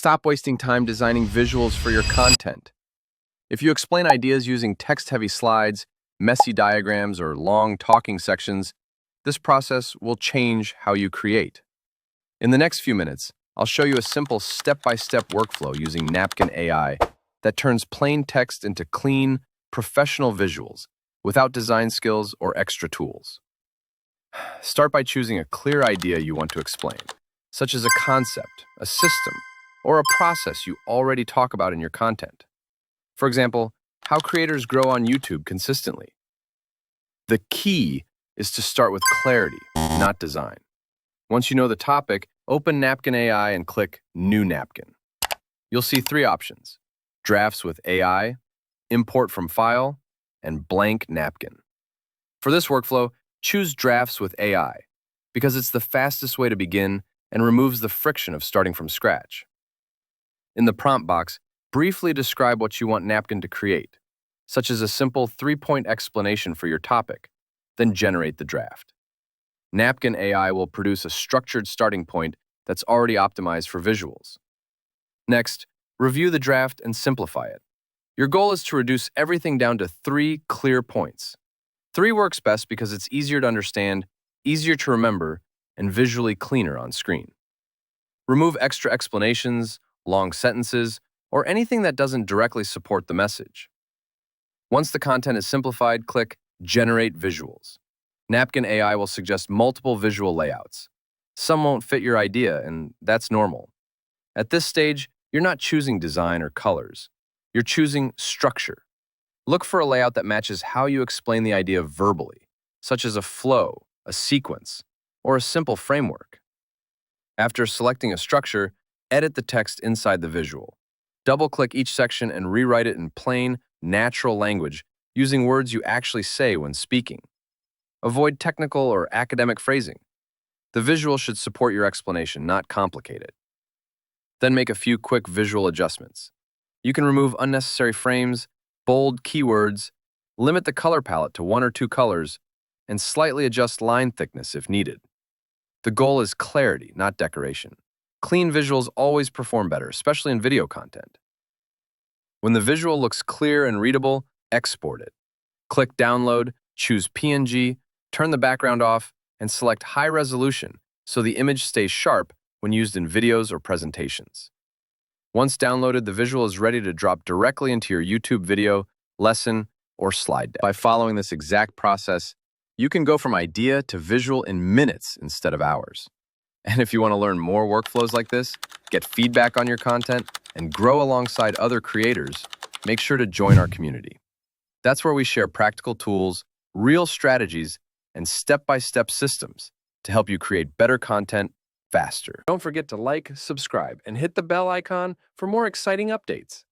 Stop wasting time designing visuals for your content. If you explain ideas using text-heavy slides, messy diagrams, or long talking sections, this process will change how you create. In the next few minutes, I'll show you a simple step-by-step workflow using Napkin AI that turns plain text into clean, professional visuals without design skills or extra tools. Start by choosing a clear idea you want to explain, such as a concept, a system, or a process you already talk about in your content. For example, how creators grow on YouTube consistently. The key is to start with clarity, not design. Once you know the topic, open Napkin AI and click New Napkin. You'll see three options: Drafts with AI, Import from File, and Blank Napkin. For this workflow, choose Drafts with AI because it's the fastest way to begin and removes the friction of starting from scratch. In the prompt box, briefly describe what you want Napkin to create, such as a simple 3-point explanation for your topic, then generate the draft. Napkin AI will produce a structured starting point that's already optimized for visuals. Next, review the draft and simplify it. Your goal is to reduce everything down to 3 clear points. 3 works best because it's easier to understand, easier to remember, and visually cleaner on screen. Remove extra explanations, long sentences, or anything that doesn't directly support the message. Once the content is simplified, click Generate Visuals. Napkin AI will suggest multiple visual layouts. Some won't fit your idea, and that's normal. At this stage, you're not choosing design or colors. You're choosing structure. Look for a layout that matches how you explain the idea verbally, such as a flow, a sequence, or a simple framework. After selecting a structure, edit the text inside the visual. Double-click each section and rewrite it in plain, natural language using words you actually say when speaking. Avoid technical or academic phrasing. The visual should support your explanation, not complicate it. Then make a few quick visual adjustments. You can remove unnecessary frames, bold keywords, limit the color palette to 1 or 2 colors, and slightly adjust line thickness if needed. The goal is clarity, not decoration. Clean visuals always perform better, especially in video content. When the visual looks clear and readable, export it. Click Download, choose PNG, turn the background off, and select High Resolution so the image stays sharp when used in videos or presentations. Once downloaded, the visual is ready to drop directly into your YouTube video, lesson, or slide deck. By following this exact process, you can go from idea to visual in minutes instead of hours. And if you want to learn more workflows like this, get feedback on your content, and grow alongside other creators, make sure to join our community. That's where we share practical tools, real strategies, and step-by-step systems to help you create better content faster. Don't forget to like, subscribe, and hit the bell icon for more exciting updates.